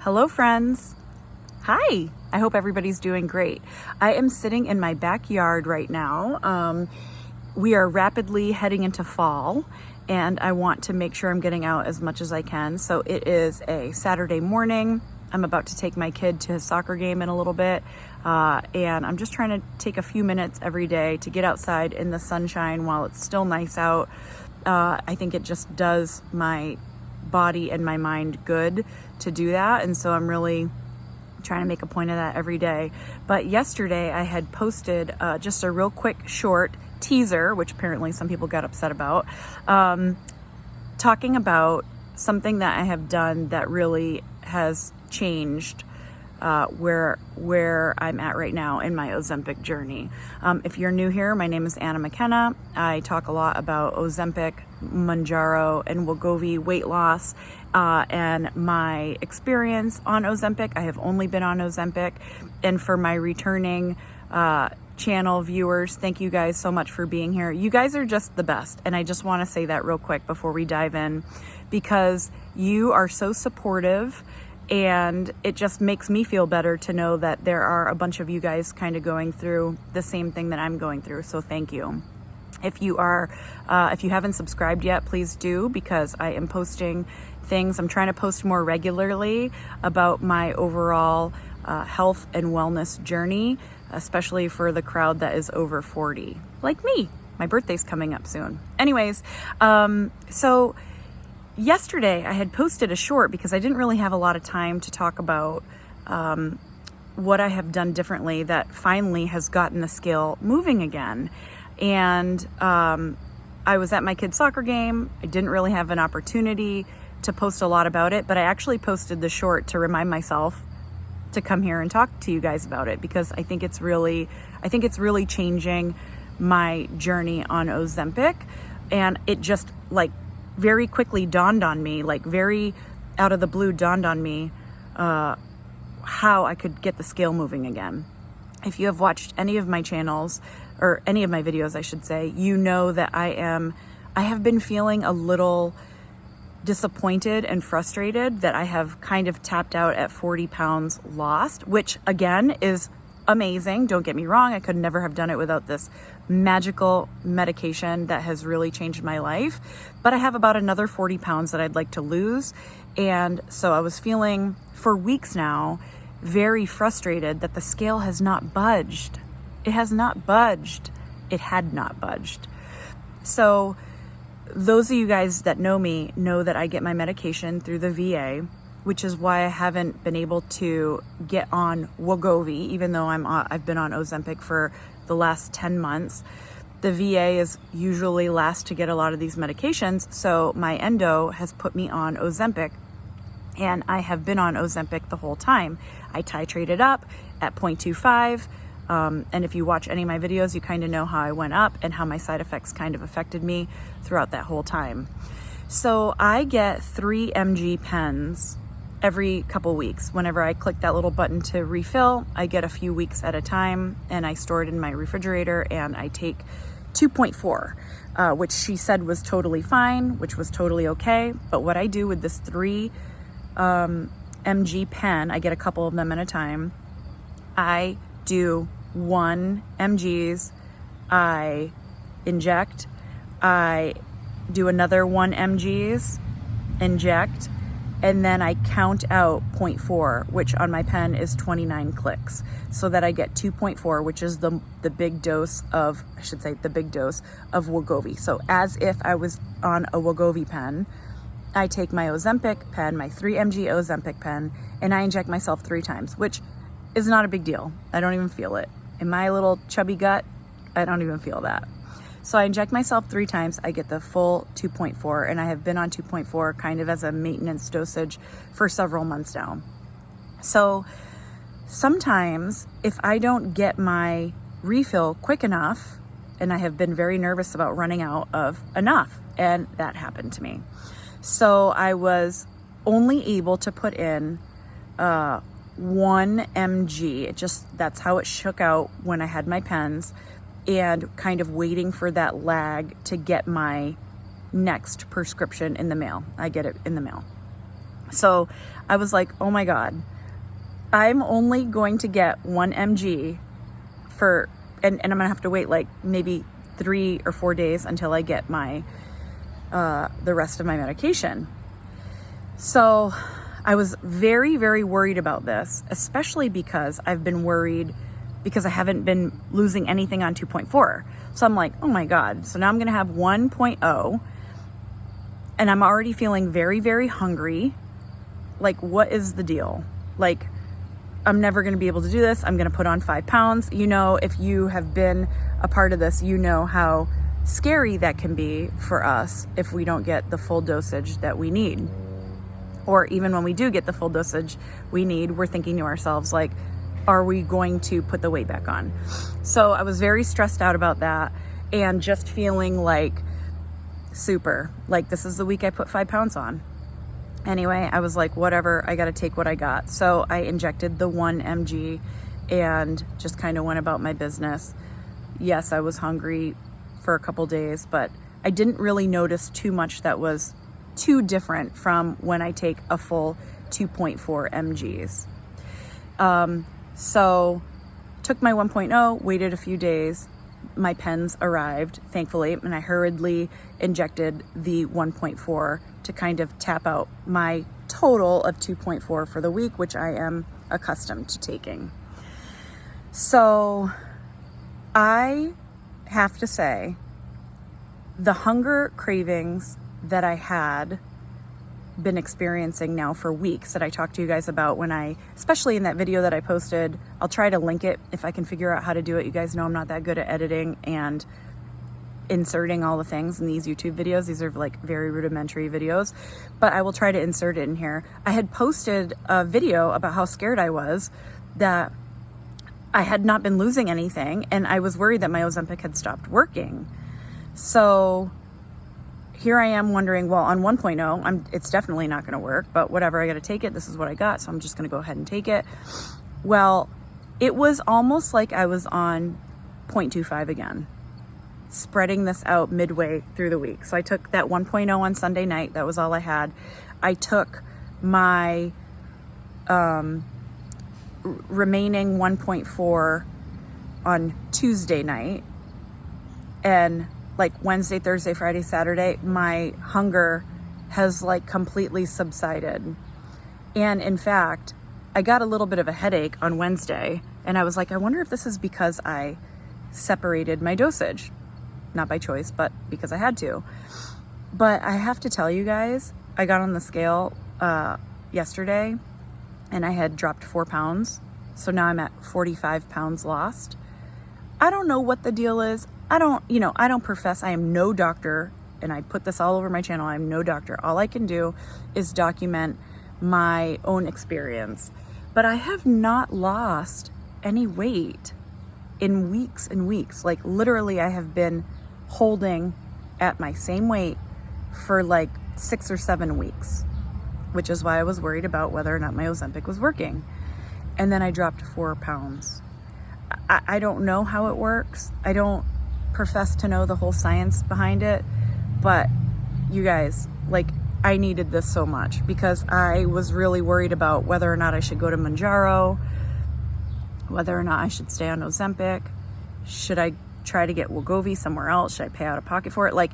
Hello, friends. Hi. I hope everybody's doing great. I am sitting in my backyard right now. We are rapidly heading into fall, and I want to make sure I'm getting out as much as I can. So it is a Saturday morning. I'm about to take my kid to his soccer game in a little bit, and I'm just trying to take a few minutes every day to get outside in the sunshine while it's still nice out. I think it just does my body and my mind good to do that, and so I'm really trying to make a point of that every day. But yesterday I had posted just a real quick short teaser, which apparently some people got upset about, talking about something that I have done that really has changed where I'm at right now in my Ozempic journey. If you're new here, my name is McKenna. I talk a lot about Ozempic, Mounjaro, and Wegovy weight loss, and my experience on Ozempic. I have only been on Ozempic, and for my returning channel viewers, thank you guys so much for being here. You guys are just the best, and I just want to say that real quick before we dive in, because you are so supportive. And it just makes me feel better to know that there are a bunch of you guys kind of going through the same thing that I'm going through. So thank you. If you haven't subscribed yet, please do, because I am posting things. I'm trying to post more regularly about my overall health and wellness journey, especially for the crowd that is over 40, like me. My birthday's coming up soon. Anyways, so yesterday I had posted a short because I didn't really have a lot of time to talk about what I have done differently that finally has gotten the scale moving again. And I was at my kid's soccer game. I didn't really have an opportunity to post a lot about it, but I actually posted the short to remind myself to come here and talk to you guys about it, because I think it's really changing my journey on Ozempic. And it just very quickly dawned on me, very out of the blue dawned on me, how I could get the scale moving again. If you have watched any of my channels, or any of my videos, I should say, you know that I have been feeling a little disappointed and frustrated that I have kind of tapped out at 40 pounds lost, which again is amazing. Don't get me wrong. I could never have done it without this magical medication that has really changed my life. But I have about another 40 pounds that I'd like to lose. And so I was feeling for weeks now very frustrated that the scale has not budged. It has not budged. It had not budged. So those of you guys that know me know that I get my medication through the VA, which is why I haven't been able to get on Wegovy, even though I've been on Ozempic for the last 10 months. The VA is usually last to get a lot of these medications, so my endo has put me on Ozempic, and I have been on Ozempic the whole time. I titrated up at 0.25, and if you watch any of my videos, you kind of know how I went up and how my side effects kind of affected me throughout that whole time. So I get 3 mg pens every couple weeks. Whenever I click that little button to refill, I get a few weeks at a time, and I store it in my refrigerator, and I take 2.4, which she said was totally fine, which was totally okay. But what I do with this 3 mg pen, I get a couple of them at a time. I do 1 mgs, I inject, I do another 1 mgs, inject, and then I count out 0.4, which on my pen is 29 clicks, so that I get 2.4, which is the big dose of, the big dose of Wegovy. So as if I was on a Wegovy pen, I take my Ozempic pen, my 3 mg Ozempic pen, and I inject myself 3 times, which is not a big deal. I don't even feel it. In my little chubby gut, I don't even feel that. So I inject myself 3 times, I get the full 2.4, and I have been on 2.4 kind of as a maintenance dosage for several months now. So sometimes if I don't get my refill quick enough, and I have been very nervous about running out of enough, and that happened to me. So I was only able to put in 1 mg. That's how it shook out when I had my pens, and kind of waiting for that lag to get my next prescription in the mail. I get it in the mail. So I was like, oh my God, I'm only going to get 1 mg and I'm gonna have to wait like maybe 3 or 4 days until I get my, the rest of my medication. So I was very, very worried about this, especially because I've been worried because I haven't been losing anything on 2.4. So I'm like, oh my God. So now I'm gonna have 1.0 and I'm already feeling very, very hungry. Like, what is the deal? Like, I'm never gonna be able to do this. I'm gonna put on 5 pounds. You know, if you have been a part of this, you know how scary that can be for us if we don't get the full dosage that we need. Or even when we do get the full dosage we need, we're thinking to ourselves, like, are we going to put the weight back on? So I was very stressed out about that and just feeling like super, like this is the week I put 5 pounds on. Anyway, I was like, whatever, I got to take what I got. So I injected the 1 mg and just kind of went about my business. Yes, I was hungry for a couple days, but I didn't really notice too much that was too different from when I take a full 2.4 mgs. So took my 1.0, waited a few days. My pens arrived, thankfully, and I hurriedly injected the 1.4 to kind of tap out my total of 2.4 for the week, which I am accustomed to taking. So I have to say, the hunger cravings that I had been experiencing now for weeks that I talked to you guys about especially in that video that I posted, I'll try to link it if I can figure out how to do it. You guys know I'm not that good at editing and inserting all the things in these YouTube videos. These are like very rudimentary videos, but I will try to insert it in here. I had posted a video about how scared I was that I had not been losing anything and I was worried that my Ozempic had stopped working. So here I am wondering, well, on 1.0, it's definitely not going to work, but whatever, I got to take it. This is what I got, so I'm just going to go ahead and take it. Well, it was almost like I was on 0.25 again, spreading this out midway through the week. So I took that 1.0 on Sunday night. That was all I had. I took my remaining 1.4 on Tuesday night, and like Wednesday, Thursday, Friday, Saturday, my hunger has like completely subsided. And in fact, I got a little bit of a headache on Wednesday and I was like, I wonder if this is because I separated my dosage. Not by choice, but because I had to. But I have to tell you guys, I got on the scale yesterday and I had dropped 4 pounds. So now I'm at 45 pounds lost. I don't know what the deal is. I don't profess, I am no doctor, and I put this all over my channel. I'm no doctor. All I can do is document my own experience. But I have not lost any weight in weeks and weeks. Like literally I have been holding at my same weight for like 6 or 7 weeks, which is why I was worried about whether or not my Ozempic was working. And then I dropped 4 pounds. I don't know how it works. I don't profess to know the whole science behind it, but you guys, like, I needed this so much because I was really worried about whether or not I should go to Mounjaro, whether or not I should stay on Ozempic. Should I try to get Wegovy somewhere else? Should I pay out of pocket for it? Like,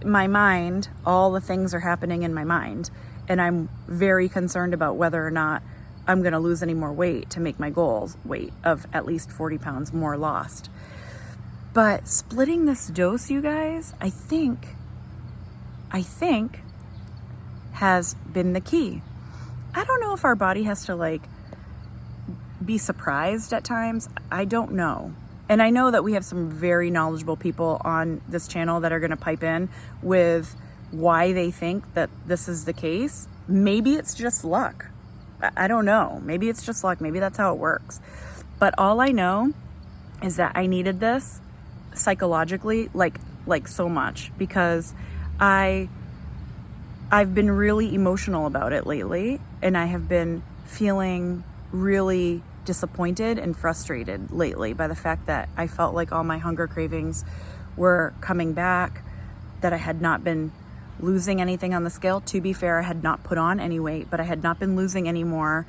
my mind, all the things are happening in my mind, and I'm very concerned about whether or not I'm going to lose any more weight to make my goals weight of at least 40 pounds more lost. But splitting this dose, you guys, I think has been the key. I don't know if our body has to like be surprised at times. I don't know. And I know that we have some very knowledgeable people on this channel that are going to pipe in with why they think that this is the case. Maybe it's just luck. I don't know. Maybe it's just luck. Maybe that's how it works. But all I know is that I needed this psychologically, like so much, because I've been really emotional about it lately, and I have been feeling really disappointed and frustrated lately by the fact that I felt like all my hunger cravings were coming back, that I had not been losing anything on the scale. To be fair, I had not put on any weight, but I had not been losing any more.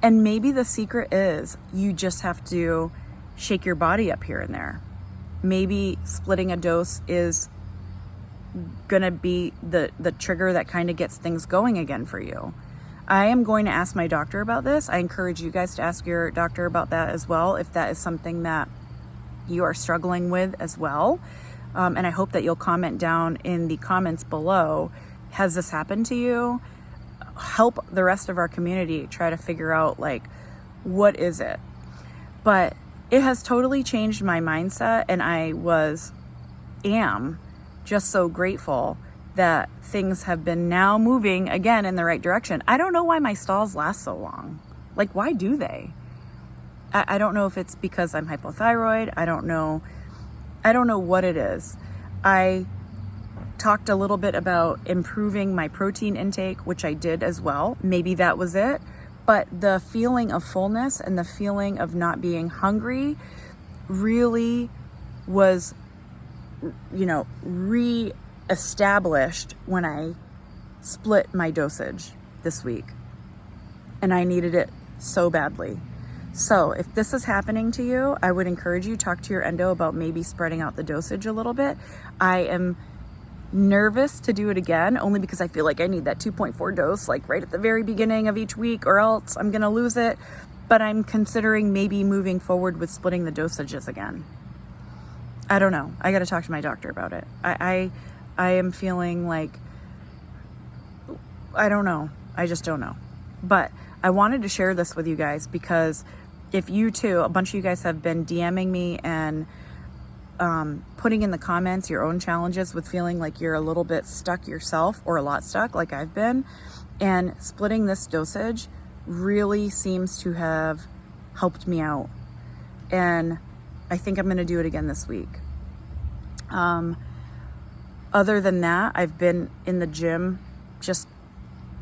And maybe the secret is you just have to shake your body up here and there. Maybe splitting a dose is gonna be the trigger that kind of gets things going again for you. I am going to ask my doctor about this. I encourage you guys to ask your doctor about that as well, if that is something that you are struggling with as well. And I hope that you'll comment down in the comments below. Has this happened to you? Help the rest of our community try to figure out, like, what is it? But it has totally changed my mindset, and I am just so grateful that things have been now moving again in the right direction. I don't know why my stalls last so long. Like, why do they? I don't know if it's because I'm hypothyroid. I don't know what it is. I talked a little bit about improving my protein intake, which I did as well. Maybe that was it. But the feeling of fullness and the feeling of not being hungry really was, re-established when I split my dosage this week. And I needed it so badly. So if this is happening to you, I would encourage you to talk to your endo about maybe spreading out the dosage a little bit. I am nervous to do it again, only because I feel like I need that 2.4 dose, like right at the very beginning of each week, or else I'm gonna lose it. But I'm considering maybe moving forward with splitting the dosages again. I don't know. I got to talk to my doctor about it. I am feeling like, I don't know. I just don't know. But I wanted to share this with you guys because if you too, a bunch of you guys have been DMing me and putting in the comments your own challenges with feeling like you're a little bit stuck yourself, or a lot stuck like I've been, and splitting this dosage really seems to have helped me out. And I think I'm going to do it again this week. Other than that, I've been in the gym just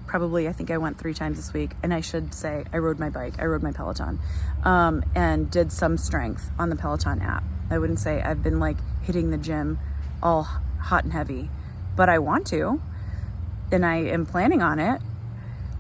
probably, I think I went 3 times this week. And I should say I rode my bike, I rode my Peloton, and did some strength on the Peloton app. I wouldn't say I've been like hitting the gym all hot and heavy, but I want to, and I am planning on it.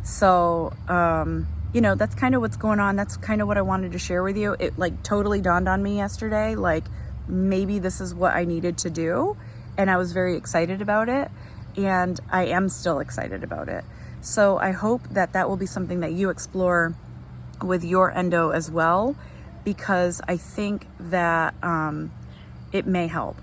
So, that's kind of what's going on. That's kind of what I wanted to share with you. It like totally dawned on me yesterday, like maybe this is what I needed to do. And I was very excited about it. And I am still excited about it. So I hope that that will be something that you explore with your endo as well, because I think that it may help.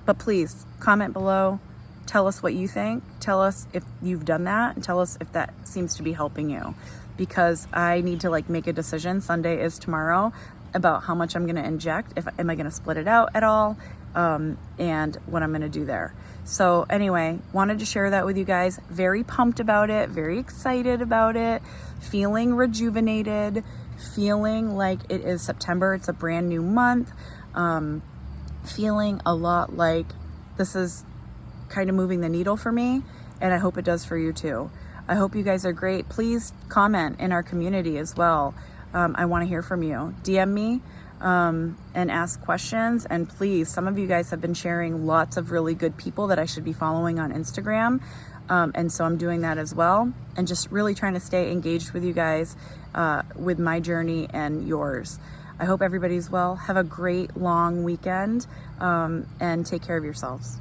But please comment below. Tell us what you think. Tell us if you've done that, and tell us if that seems to be helping you, because I need to like make a decision. Sunday is tomorrow, about how much I'm going to inject. Am I going to split it out at all? And what I'm going to do there. So anyway, wanted to share that with you guys. Very pumped about it. Very excited about it. Feeling rejuvenated. Feeling like it is September. It's a brand new month. Feeling a lot like this is kind of moving the needle for me, and I hope it does for you too. I hope you guys are great. Please comment in our community as well. I want to hear from you. DM me and ask questions. And please, some of you guys have been sharing lots of really good people that I should be following on Instagram. And so I'm doing that as well. And just really trying to stay engaged with you guys with my journey and yours. I hope everybody's well. Have a great long weekend and take care of yourselves.